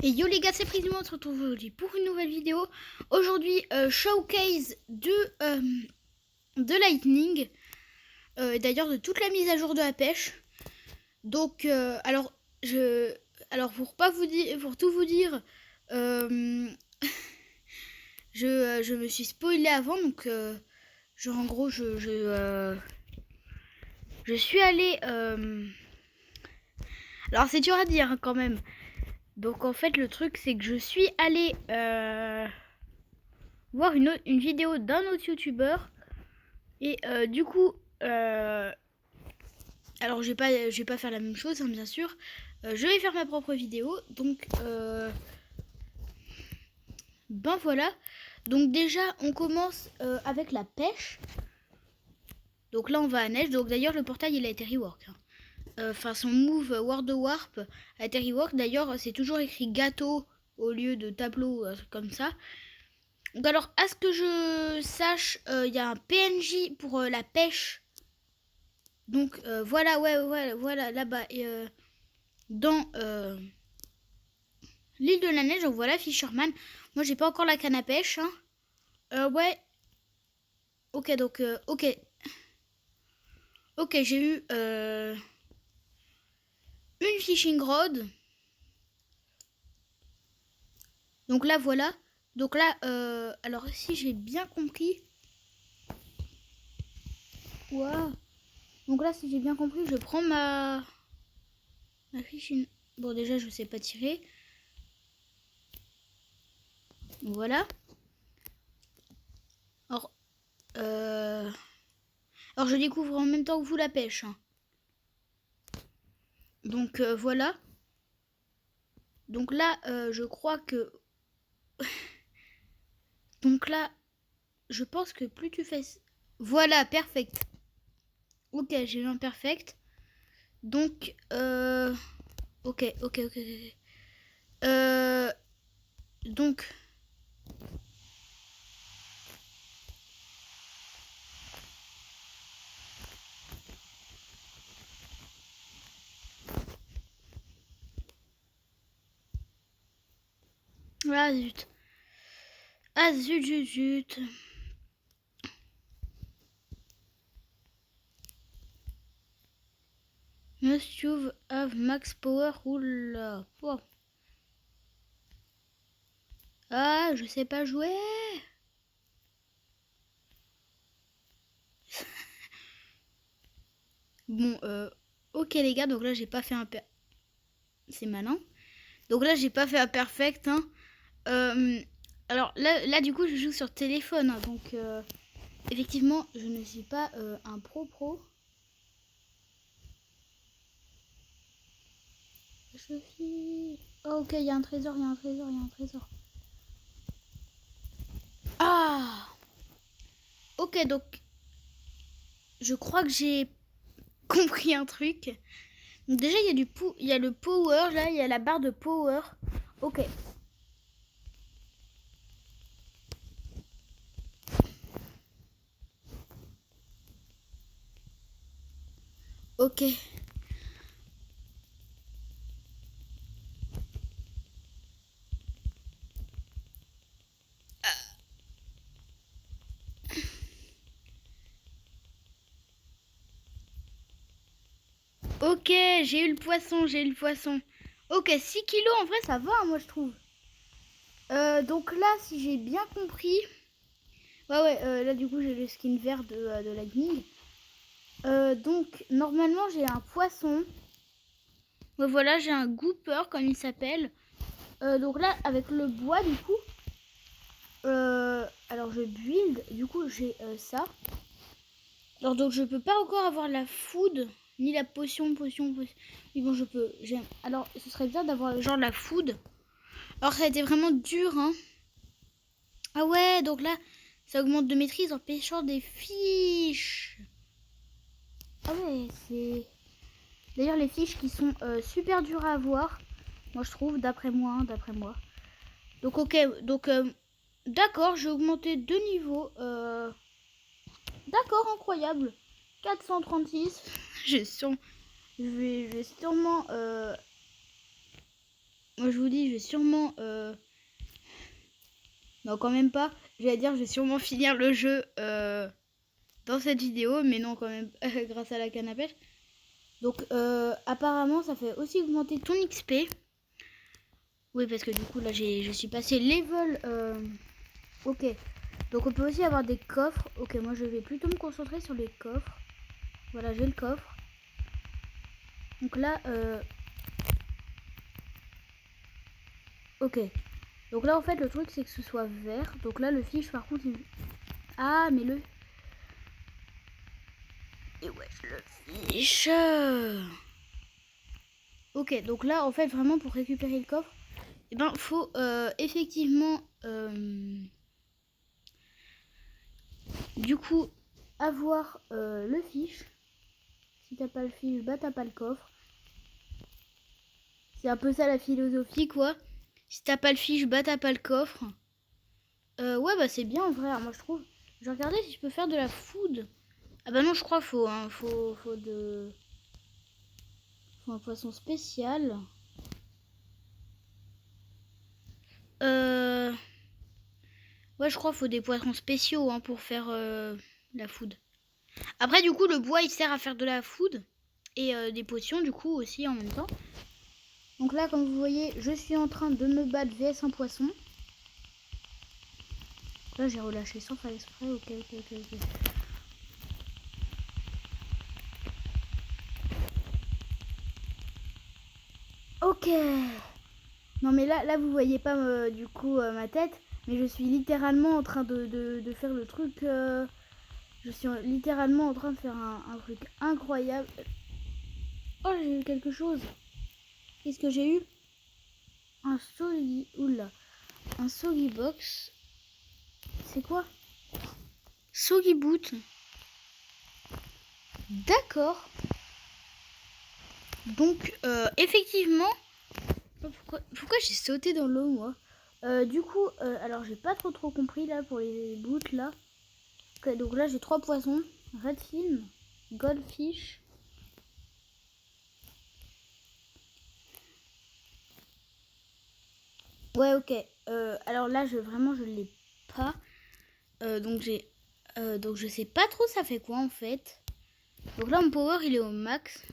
Et yo les gars, c'est Prismo, on se retrouve aujourd'hui pour une nouvelle vidéo. Aujourd'hui, showcase de Lightning. D'ailleurs, de toute la mise à jour de la pêche. Donc, alors pour pas vous dire, pour tout vous dire, je me suis spoilé avant. Donc, genre en gros, je suis allé. Alors c'est dur à dire hein, quand même. Donc en fait le truc c'est que je suis allée voir une vidéo d'un autre youtubeur et du coup alors je vais pas faire la même chose hein, bien sûr. Je vais faire ma propre vidéo donc ben voilà. Donc déjà on commence avec la pêche. Donc là on va à neige. Donc d'ailleurs le portail il a été rework hein. Enfin son move World of Warp a été rework. D'ailleurs c'est toujours écrit gâteau au lieu de tableau comme ça. Donc alors à ce que je sache il y a un PNJ pour la pêche. Donc voilà voilà là-bas dans l'île de la neige. Donc voilà Fisherman. Moi j'ai pas encore la canne à pêche hein. Ouais. Ok donc ok j'ai eu une fishing rod. Donc là voilà. Donc là alors si j'ai bien compris. Wow. Donc là si j'ai bien compris je prends ma fishing. Bon déjà je sais pas tirer. Donc, voilà. Alors alors je découvre en même temps que vous la pêche hein. Donc voilà. Donc là je crois que donc là je pense que plus tu fais voilà perfect. Ok j'ai eu un perfect. Donc ok donc ah zut. Ah zut. Must you have max power? Oula. Oh. Ah je sais pas jouer. Bon ok les gars, donc là j'ai pas fait un c'est malin. Donc là j'ai pas fait un perfect hein. Alors là du coup je joue sur téléphone hein, donc effectivement je ne suis pas un pro. Oh, ok il y a un trésor. Ah ok donc je crois que j'ai compris un truc. Donc déjà il y a le power là, il y a la barre de power. Ok. Ok. Ok, j'ai eu le poisson. Ok, 6 kilos en vrai ça va hein, moi je trouve. Donc là si j'ai bien compris. Ouais, là du coup j'ai le skin vert de Lightning. Donc normalement j'ai un poisson. Ouais, voilà, j'ai un gooper comme il s'appelle. Donc là avec le bois du coup. Alors je build, du coup j'ai ça. Alors donc je peux pas encore avoir la food ni la potion. Mais bon je peux. Alors ce serait bien d'avoir genre la food. Alors ça a été vraiment dur hein. Ah ouais donc là ça augmente de maîtrise en pêchant des fiches. Ah ouais c'est. D'ailleurs les fiches qui sont super dures à avoir. Moi je trouve d'après moi. Donc ok donc d'accord j'ai augmenté 2 niveaux. D'accord incroyable. 436. Je vais sûrement moi je vous dis, je vais sûrement... Non, quand même pas. J'allais dire, je vais sûrement finir le jeu dans cette vidéo, mais non, quand même, grâce à la canne à pêche. Donc, apparemment, ça fait aussi augmenter ton XP. Oui, parce que du coup, là, je suis passé level... Ok. Donc, on peut aussi avoir des coffres. Ok, moi, je vais plutôt me concentrer sur les coffres. Voilà, j'ai le coffre. Donc là, ok. Donc là, en fait, le truc, c'est que ce soit vert. Donc là, le fiche, par contre, il... Ah, mais le... Et ouais, le fiche. Ok, donc là, en fait, vraiment, pour récupérer le coffre, eh ben, faut effectivement... du coup, avoir le fiche. Si t'as pas le fiche, bah t'as pas le coffre. C'est un peu ça la philosophie, quoi. Si t'as pas le fiche, bah t'as pas le coffre. Ouais, bah c'est bien en vrai, moi je trouve. Je regardais si je peux faire de la food. Ah bah non, je crois faut, hein. Faut un poisson spécial. Ouais, je crois faut des poissons spéciaux hein, pour faire la food. Après, du coup, le bois il sert à faire de la food. Et des potions, du coup, aussi en même temps. Donc là, comme vous voyez, je suis en train de me battre vs un poisson. Là, j'ai relâché sans faire exprès. Ok. Ok. Non, mais là vous voyez pas du coup ma tête. Mais je suis littéralement en train de faire le truc. Je suis littéralement en train de faire un truc incroyable. Oh, j'ai eu quelque chose. Qu'est-ce que j'ai eu? Un soggy. Oula. Un soggy box. C'est quoi? Soggy boot. D'accord. Donc, effectivement... Pourquoi j'ai sauté dans l'eau, moi? Du coup, alors j'ai pas trop compris, là, pour les boots, là. Okay, donc là, j'ai 3 poissons. Redfin, Goldfish. Ouais, ok. Alors là, vraiment, je l'ai pas. Donc je sais pas trop ça fait quoi, en fait. Donc là, mon power, il est au max.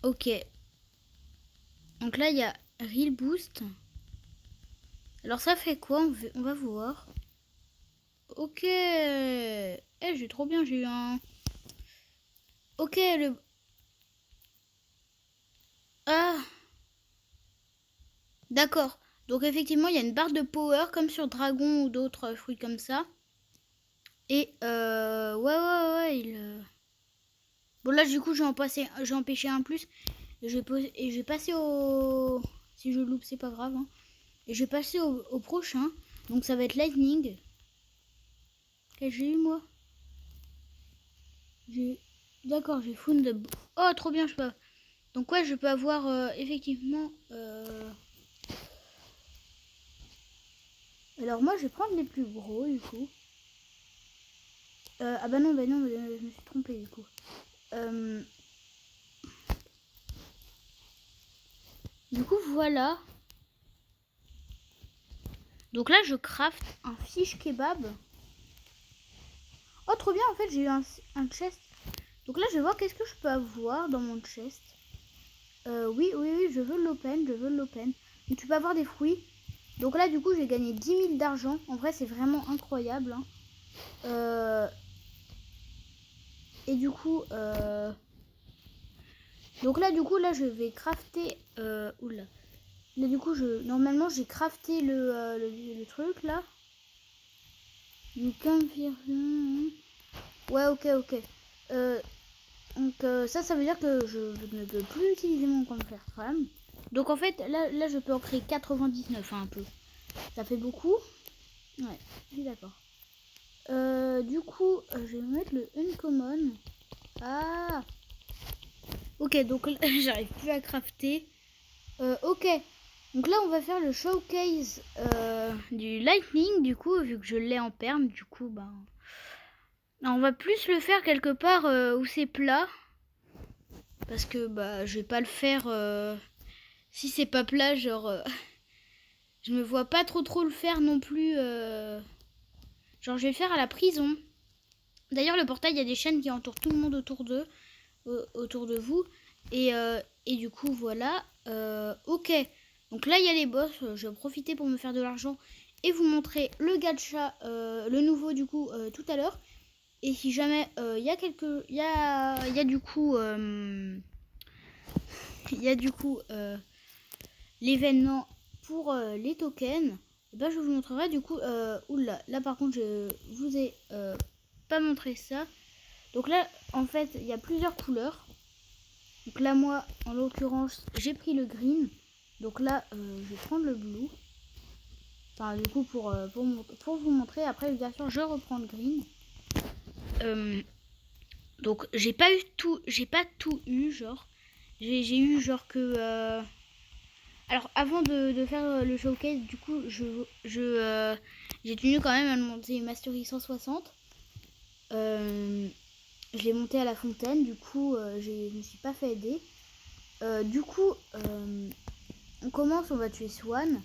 Ok. Donc là, il y a Real Boost. Alors ça fait quoi? On va voir. Ok. J'ai trop bien, j'ai eu un... Ok, le... Ah, d'accord. Donc effectivement, il y a une barre de power comme sur Dragon ou d'autres fruits comme ça. Et ouais, il... Bon là, du coup, j'ai empêché un plus. Et je vais passer au... Si je loupe, c'est pas grave. Hein. Et je vais passer au prochain. Donc ça va être Lightning. Qu'est-ce que j'ai eu, moi? D'accord, j'ai Found... Oh, trop bien, je peux... Donc ouais, je peux avoir effectivement... Alors moi, je vais prendre les plus gros, du coup. Ah bah non, je me suis trompée, du coup. Du coup, voilà. Donc là, je craft un fish kebab. Oh, trop bien, en fait, j'ai eu un chest. Donc là, je vais voir qu'est-ce que je peux avoir dans mon chest. Oui, je veux l'open, Donc tu peux avoir des fruits. Donc là, du coup, j'ai gagné 10 000 d'argent. En vrai, c'est vraiment incroyable. Hein. Et du coup... Donc là, du coup, là, je vais crafter... Oula. Là, du coup, normalement, j'ai crafté le truc, là. Du ouais, ok. Donc ça veut dire que je ne peux plus utiliser mon compte Fairframe. Donc en fait, là, je peux en créer 99, hein, un peu. Ça fait beaucoup. Ouais, je suis d'accord. Du coup, je vais mettre le uncommon. Ah. Ok, donc là, j'arrive plus à crafter. Ok. Donc là, on va faire le showcase du lightning, du coup, vu que je l'ai en perme, du coup, ben... On va plus le faire quelque part où c'est plat. Parce que, bah, je vais pas le faire... Si c'est pas plat, genre... je me vois pas trop le faire non plus. Genre, je vais le faire à la prison. D'ailleurs, le portail, il y a des chaînes qui entourent tout le monde autour de vous. Et du coup, voilà. Ok. Donc là, il y a les boss. Je vais profiter pour me faire de l'argent et vous montrer le gacha, le nouveau, du coup, tout à l'heure. Et si jamais il y a quelques... Il y a du coup... Il y a du coup l'événement pour les tokens. Et ben, je vous montrerai du coup... oula, là par contre, je vous ai pas montré ça. Donc là, en fait, il y a plusieurs couleurs. Donc là, moi, en l'occurrence, j'ai pris le green. Donc là, je vais prendre le blue. Enfin, du coup, pour vous montrer. Après, bien sûr, je reprends le green. Donc, j'ai pas tout eu, genre. J'ai eu, genre, que... Alors, avant de faire le showcase, du coup, j'ai tenu quand même à monter Mastery 160. Je l'ai monté à la fontaine, du coup, je me suis pas fait aider. Du coup, on commence, on va tuer Swan.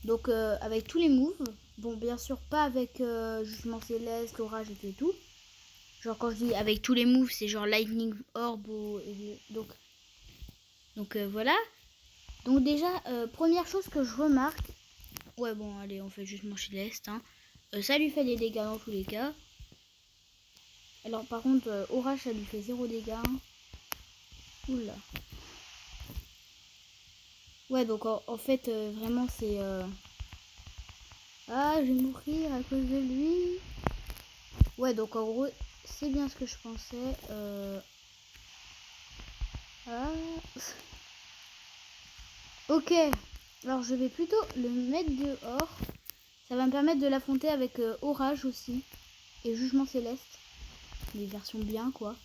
Donc, avec tous les moves. Bon, bien sûr, pas avec Jugement Céleste, Orage et tout. Genre, quand je dis avec tous les moves, c'est genre Lightning Orb. Donc voilà. Donc, déjà, première chose que je remarque. Ouais, bon, allez, on fait Jugement Céleste. Hein. Ça lui fait des dégâts dans tous les cas. Alors, par contre, Orage, ça lui fait 0 dégâts. Hein. Oula. Ouais, donc en fait, vraiment, c'est... Ah, je vais mourir à cause de lui. Ouais, donc en gros, c'est bien ce que je pensais. Ah. Ok. Alors, je vais plutôt le mettre dehors. Ça va me permettre de l'affronter avec Orage aussi. Et Jugement Céleste. Des versions bien, quoi.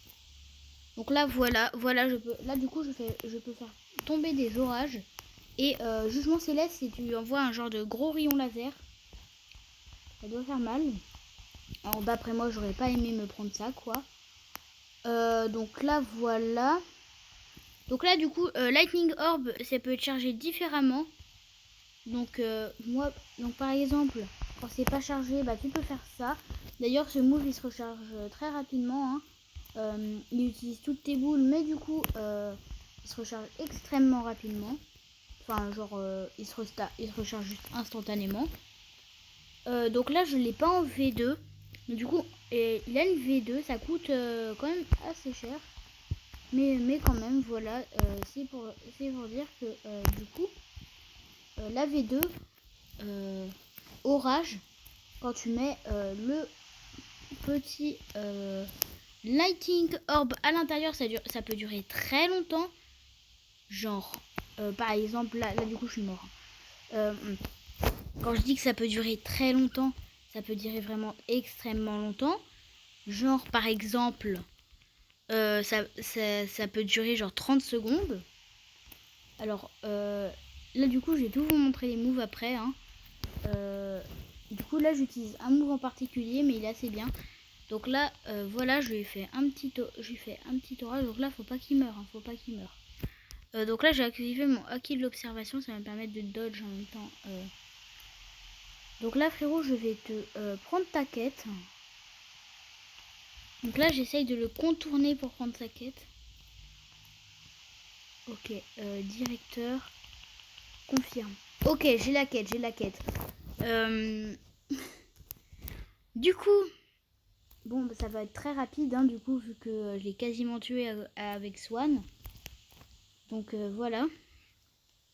Donc là, voilà, je peux... Là, du coup, je peux faire tomber des orages. Et Jugement Céleste, si tu envoies un genre de gros rayon laser, ça doit faire mal. Alors, d'après moi, j'aurais pas aimé me prendre ça, quoi. Donc là, voilà. Donc là, du coup, Lightning Orb, ça peut être chargé différemment. Donc, donc par exemple, quand c'est pas chargé, bah tu peux faire ça. D'ailleurs, ce move, il se recharge très rapidement. Hein. Il utilise toutes tes boules, mais du coup, il se recharge extrêmement rapidement. Enfin, genre, il se recharge juste instantanément. Donc là, je l'ai pas en V2. Du coup, il a une V2, ça coûte quand même assez cher. Mais quand même, voilà, c'est pour dire que du coup, la V2, orage, quand tu mets le petit Lighting Orb à l'intérieur, ça peut durer très longtemps. Genre, par exemple, là du coup, je suis mort. Quand je dis que ça peut durer très longtemps, ça peut durer vraiment extrêmement longtemps. Genre, par exemple, ça peut durer genre 30 secondes. Alors, là, du coup, je vais tout vous montrer les moves après. Hein. Du coup, là, j'utilise un move en particulier, mais il est assez bien. Donc là, voilà, je lui ai fait un petit orage. Donc là, faut pas qu'il meure. Hein, faut pas qu'il meure. Donc là, j'ai activé mon acquis de l'observation. Ça va me permettre de dodge en même temps. Donc là, frérot, je vais te prendre ta quête. Donc là, j'essaye de le contourner pour prendre sa quête. Ok, directeur. Confirme. Ok, j'ai la quête. Du coup, bon, bah, ça va être très rapide, hein, du coup, vu que je l'ai quasiment tué avec Swan. Donc voilà.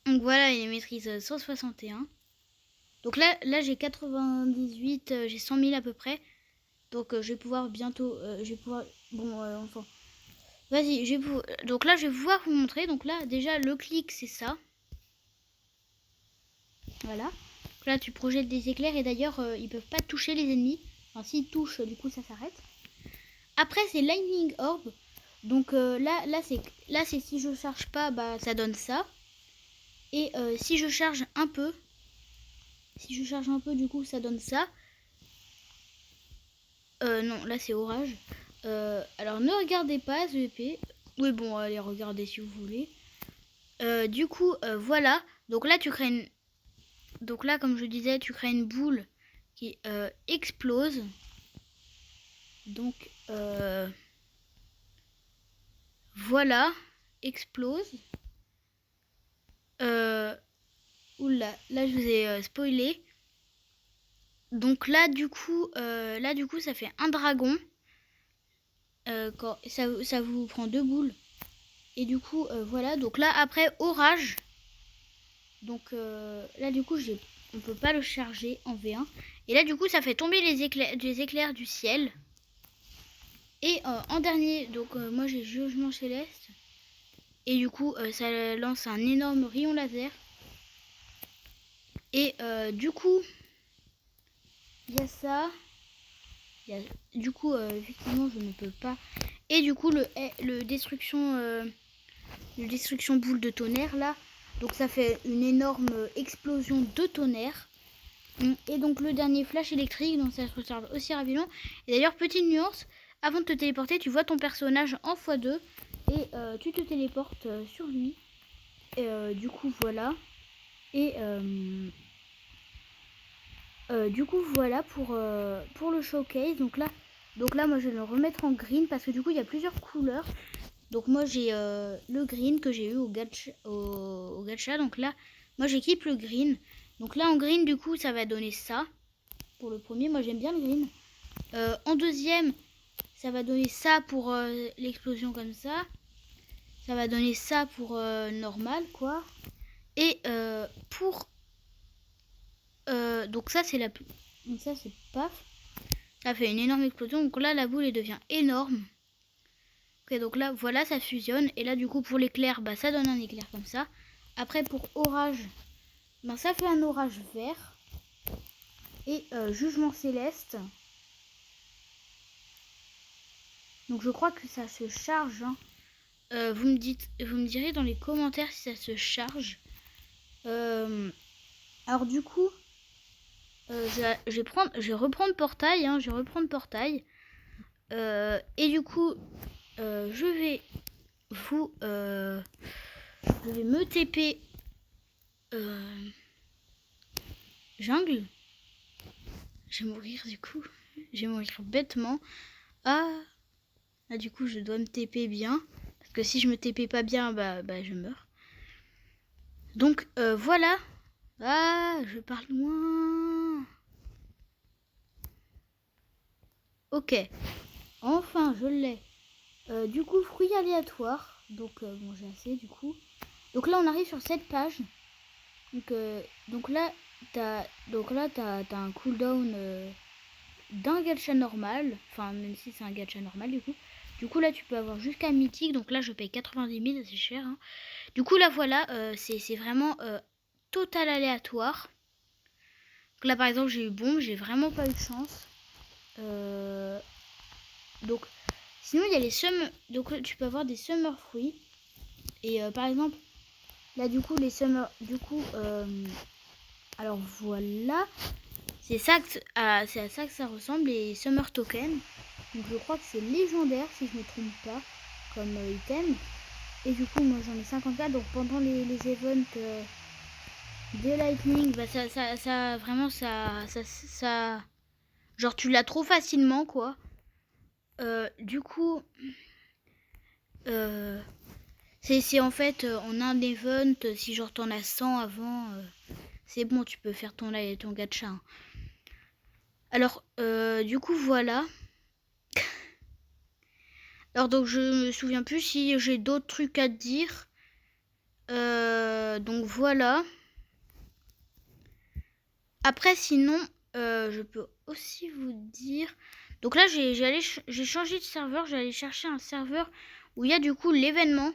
Donc voilà, il maîtrise 161. Donc là j'ai 98, j'ai 100 000 à peu près. Donc je vais pouvoir bientôt, bon, enfin. Vas-y, donc là je vais pouvoir vous montrer. Donc là, déjà, le clic, c'est ça. Voilà. Donc là, tu projettes des éclairs et d'ailleurs, ils peuvent pas toucher les ennemis. Enfin, s'ils touchent, du coup, ça s'arrête. Après, c'est Lightning Orb. Donc là c'est si je charge pas, bah ça donne ça. Et si je charge un peu, du coup, ça donne ça. Non, là c'est orage. Alors ne regardez pas ce EP. Oui, bon, allez, regardez si vous voulez. Du coup, voilà. Donc là, donc là, comme je disais, tu crées une boule qui explose. Donc, voilà, explose. Oula, là je vous ai spoilé. Donc là du coup, ça fait un dragon. Quand ça vous prend 2 boules. Et du coup, voilà. Donc là après orage. Donc là du coup, on peut pas le charger en V1. Et là du coup, ça fait tomber les éclairs du ciel. Et en dernier, donc moi j'ai Jugement Céleste. Et du coup, ça lance un énorme rayon laser. Et du coup, il y a ça. Du coup, effectivement, je ne peux pas. Et du coup, le destruction boule de tonnerre là. Donc ça fait une énorme explosion de tonnerre. Et donc le dernier flash électrique, donc ça se recharge aussi rapidement. Et d'ailleurs, petite nuance, avant de te téléporter, tu vois ton personnage en x2 et tu te téléportes sur lui. Et du coup, voilà. Et du coup, voilà pour le showcase. Donc là, moi, je vais le remettre en green parce que du coup, il y a plusieurs couleurs. Donc moi, j'ai le green que j'ai eu au gacha. Donc là, moi, j'équipe le green. Donc là, en green, du coup, ça va donner ça. Pour le premier, moi, j'aime bien le green. En deuxième, ça va donner ça pour l'explosion comme ça. Ça va donner ça pour normal, quoi. Et pour... donc ça, c'est donc ça, c'est paf. Ça fait une énorme explosion. Donc là, la boule, elle devient énorme. Ok, donc là, voilà, ça fusionne. Et là, du coup, pour l'éclair, bah, ça donne un éclair comme ça. Après, pour orage, bah, ça fait un orage vert. Et Jugement Céleste. Donc, je crois que ça se charge. Hein. Vous me direz dans les commentaires si ça se charge. Alors, du coup, je vais reprendre Portail. Hein, je vais reprendre Portail. Et du coup, je vais me TP jungle. Je vais mourir du coup. Je vais mourir bêtement. Ah, du coup, je dois me TP bien. Parce que si je me TP pas bien, bah je meurs. Donc, voilà. Ah, je parle loin. Ok. Enfin, je l'ai. Du coup, fruits aléatoires. Donc, bon, j'ai assez du coup. Donc là, on arrive sur cette page. Donc là, t'as un cooldown d'un gacha normal. Enfin, même si c'est un gacha normal, du coup. Du coup, là, tu peux avoir jusqu'à mythique. Donc là, je paye 90 000, c'est cher. Hein. Du coup, là, voilà, c'est vraiment total aléatoire. Donc là, par exemple, j'ai eu bombe. J'ai vraiment pas eu de chance. Donc, sinon, il y a les summer. Donc, tu peux avoir des summer fruits. Et par exemple, là, du coup, les summer. Du coup, alors voilà. C'est à ça que ça ressemble, les Summer Tokens. Donc je crois que c'est légendaire, si je ne me trompe pas, comme item. Et du coup, moi j'en ai 54. Donc pendant les events de Lightning, bah ça vraiment, ça... Genre tu l'as trop facilement, quoi. Du coup... c'est en fait, en un event, si genre t'en as 100 avant... c'est bon, tu peux faire ton gacha. Hein. Alors, du coup, voilà. Alors, donc, je me souviens plus si j'ai d'autres trucs à te dire. Donc, voilà. Après, sinon, je peux aussi vous dire... Donc là, j'ai changé de serveur. J'allais chercher un serveur où il y a du coup l'événement.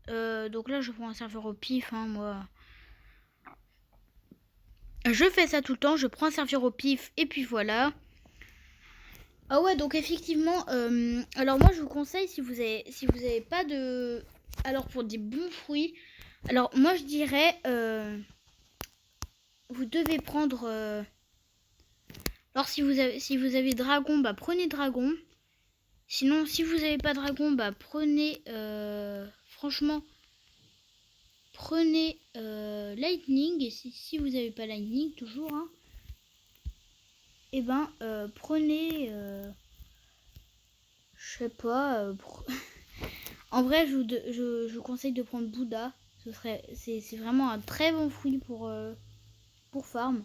Donc là, je prends un serveur au pif, hein, moi. Je fais ça tout le temps. Je prends un serveur au pif et puis voilà. Ah ouais, donc effectivement, alors moi je vous conseille si vous avez pas de, alors pour des bons fruits, alors moi je dirais, vous devez prendre, alors si vous avez dragon, bah prenez dragon. Sinon si vous avez pas dragon, bah prenez, franchement, prenez Lightning, et si vous n'avez pas Lightning, toujours, hein, et ben prenez, je sais pas, en vrai je vous conseille de prendre Bouddha. C'est vraiment un très bon fruit pour farm.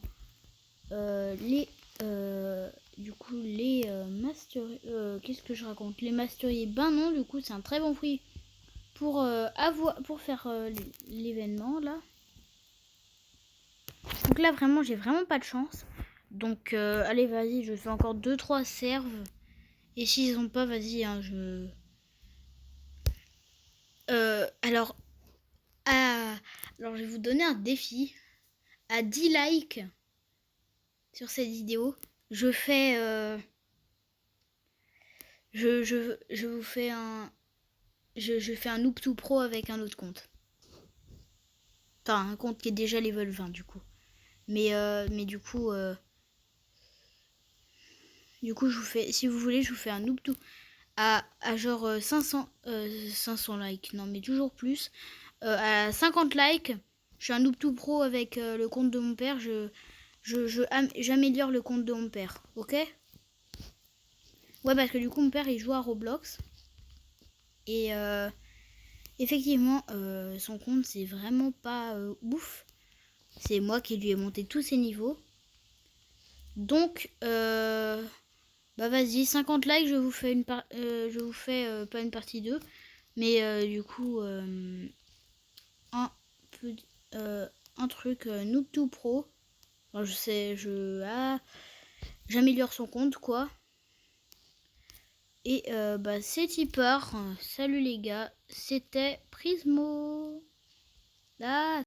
Du coup les qu'est-ce que je raconte, les masteriers, ben non, du coup c'est un très bon fruit pour faire l'événement là. Donc là vraiment j'ai vraiment pas de chance. Donc allez, vas-y, je fais encore 2-3 serves. Et s'ils ont pas, vas-y, hein, alors alors je vais vous donner un défi. À 10 likes sur cette vidéo, je fais je vous fais je fais un Noob2 Pro avec un autre compte. Enfin, un compte qui est déjà level 20 du coup. Mais du coup je vous fais, si vous voulez, je vous fais un Noob2 à genre 500 likes. Non, mais toujours plus. À 50 likes, je suis un Noob2 Pro avec le compte de mon père. J'améliore le compte de mon père, ok? Ouais, parce que du coup mon père il joue à Roblox. Et effectivement, son compte c'est vraiment pas ouf. C'est moi qui lui ai monté tous ses niveaux. Donc, bah vas-y, 50 likes, je vous fais pas une partie 2. Mais du coup, un, un truc Noob2 Pro. Enfin, j'améliore son compte quoi. Et bah c'est y part. Salut les gars, c'était Prismo. Ah.